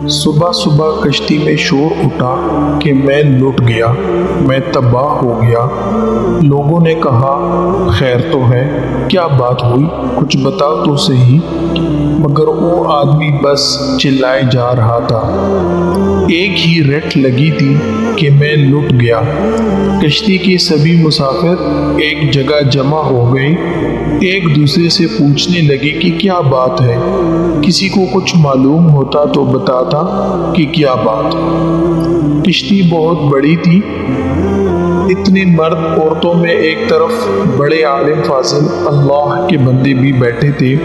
صبح صبح کشتی میں شور اٹھا کہ میں لٹ گیا، میں تباہ ہو گیا۔ لوگوں نے کہا خیر تو ہے، کیا بات ہوئی، کچھ بتاؤ تو صحیح۔ مگر وہ آدمی بس چلائے جا رہا تھا، ایک ہی رٹ لگی تھی کہ میں لٹ گیا۔ کشتی کے سبھی مسافر ایک جگہ جمع ہو گئے، ایک دوسرے سے پوچھنے لگے کہ کیا بات ہے، کسی کو کچھ معلوم ہوتا تو بتاتا کہ کیا بات۔ کشتی بہت بڑی تھی، اتنے مرد عورتوں میں ایک طرف بڑے عالم فاضل اللہ کے بندے بھی بیٹھے تھے۔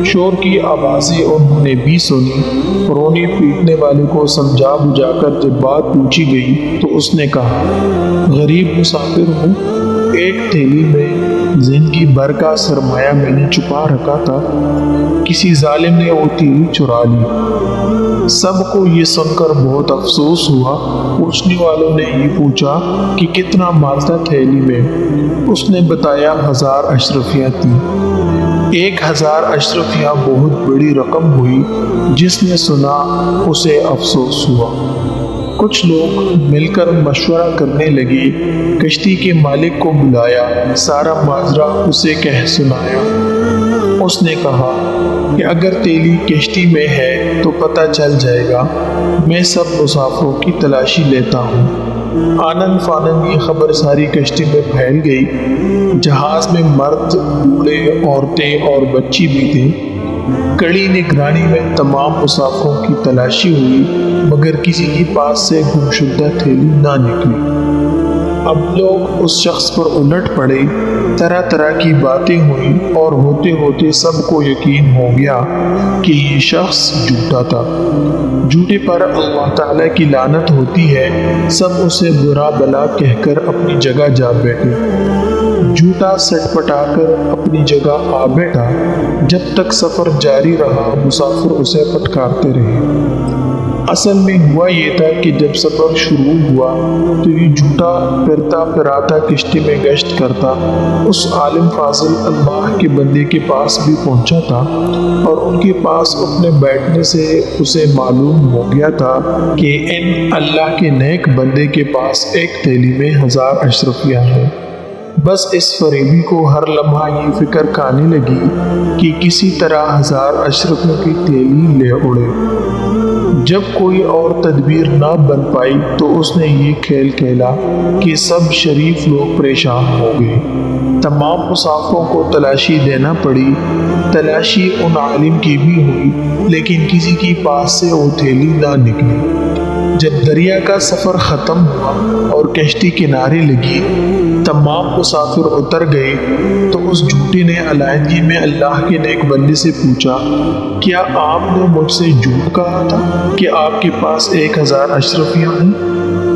شور کی آوازیں انہوں نے بھی سنی۔ رونے پیٹنے والے کو سمجھا بجھا کر جب بات پوچھی گئی تو اس نے کہا غریب مسافر ہوں، ایک تھیلی میں زندگی بھر کا سرمایہ میں نے چھپا رکھا تھا، کسی ظالم نے وہ تھیلی چرا لی۔ سب کو یہ سن کر بہت افسوس ہوا۔ پوچھنے والوں نے یہ پوچھا کہ کتنا مال تھا تھیلی میں؟ اس نے بتایا 1000 اشرفیاں تھی۔ 1000 اشرفیاں بہت بڑی رقم ہوئی، جس نے سنا اسے افسوس ہوا۔ کچھ لوگ مل کر مشورہ کرنے لگے، کشتی کے مالک کو بلایا، سارا ماجرا اسے کہہ سنایا۔ اس نے کہا کہ اگر تیلی کشتی میں ہے تو پتہ چل جائے گا، میں سب مسافروں کی تلاشی لیتا ہوں۔ آنن فانن یہ خبر ساری کشتی میں پھیل گئی۔ جہاز میں مرد، بوڑھے، عورتیں اور بچی بھی تھے۔ کڑی نگرانی میں تمام مسافروں کی تلاشی ہوئی، مگر کسی کے پاس سے گمشدہ تھیلی نہ نکلی۔ اب لوگ اس شخص پر الٹ پڑے، طرح طرح کی باتیں ہوئیں اور ہوتے ہوتے سب کو یقین ہو گیا کہ یہ شخص جھوٹا تھا۔ جھوٹے پر اللہ تعالیٰ کی لعنت ہوتی ہے۔ سب اسے برا بلا کہہ کر اپنی جگہ جا بیٹھے۔ جھوٹا سٹ پٹا کر اپنی جگہ آ بیٹھا۔ جب تک سفر جاری رہا مسافر اسے پٹکارتے رہے۔ اصل میں ہوا یہ تھا کہ جب سفر شروع ہوا تو یہ جھوٹا پھرتا پھراتا کشتی میں گشت کرتا اس عالم فاضل اللہ کے بندے کے پاس بھی پہنچا تھا، اور ان کے پاس اپنے بیٹھنے سے اسے معلوم ہو گیا تھا کہ ان اللہ کے نیک بندے کے پاس ایک تھیلی میں 1000 اشرفیاں ہیں۔ بس اس فریبی کو ہر لمحہ یہ فکر کھانے لگی کہ کسی طرح 1000 اشرفیوں کی تھیلی لے اڑے۔ جب کوئی اور تدبیر نہ بن پائی تو اس نے یہ کھیل کھیلا کہ سب شریف لوگ پریشان ہو گئے۔ تمام مسافروں کو تلاشی دینا پڑی۔ تلاشی ان عالم کی بھی ہوئی، لیکن کسی کے پاس سے وہ تھیلی نہ نکلی۔ جب دریا کا سفر ختم ہوا اور کشتی کنارے لگی، تمام مسافر اتر گئے تو اس جھوٹے نے علیحدگی میں اللہ کے نیک بندے سے پوچھا کیا آپ نے مجھ سے جھوٹ کہا تھا کہ آپ کے پاس 1000 اشرفیاں ہیں؟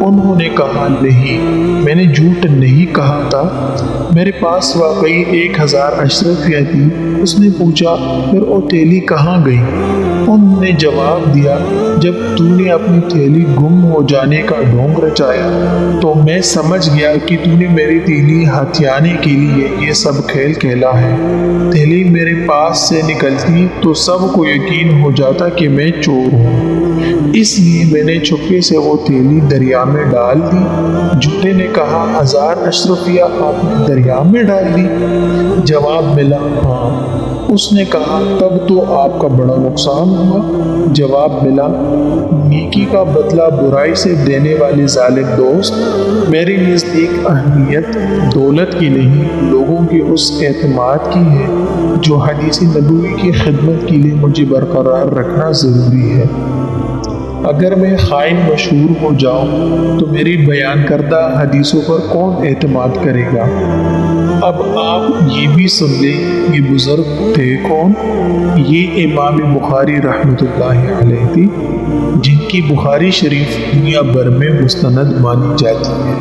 انہوں نے کہا نہیں، میں نے جھوٹ نہیں کہا تھا، میرے پاس واقعی 1000 اشرفیاں تھی۔ اس نے پوچھا پھر وہ تھیلی کہاں گئی؟ انہوں نے جواب دیا جب تو نے اپنی تھیلی گم ہو جانے کا ڈھونگ رچایا تو میں سمجھ گیا کہ تو نے میری تھیلی ہتھیانے کے لیے یہ سب کھیل کھیلا ہے۔ تھیلی میرے پاس سے نکلتی تو سب کو یقین ہو جاتا کہ میں چور ہوں، اس لیے میں نے چھپے سے وہ تھیلی دریا میں ڈال دی۔ جھوٹے نے کہا 1000 اشرفیاں آپ نے دریا میں ڈال دی؟ جواب ملا ہاں۔ اس نے کہا تب تو آپ کا بڑا نقصان ہوا۔ جواب ملا نیکی کا بدلہ برائی سے دینے والے ظالم دوست، میرے نزدیک اہمیت دولت کی نہیں، لوگوں کے اس اعتماد کی ہے جو حدیث نبوی کی خدمت کے لیے مجھے برقرار رکھنا ضروری ہے۔ اگر میں خائن مشہور ہو جاؤں تو میری بیان کردہ حدیثوں پر کون اعتماد کرے گا؟ اب آپ یہ بھی سن لیں یہ بزرگ تھے کون؟ یہ امام بخاری رحمۃ اللہ علیہ تھی، جن کی بخاری شریف دنیا بھر میں مستند مانی جاتی ہے۔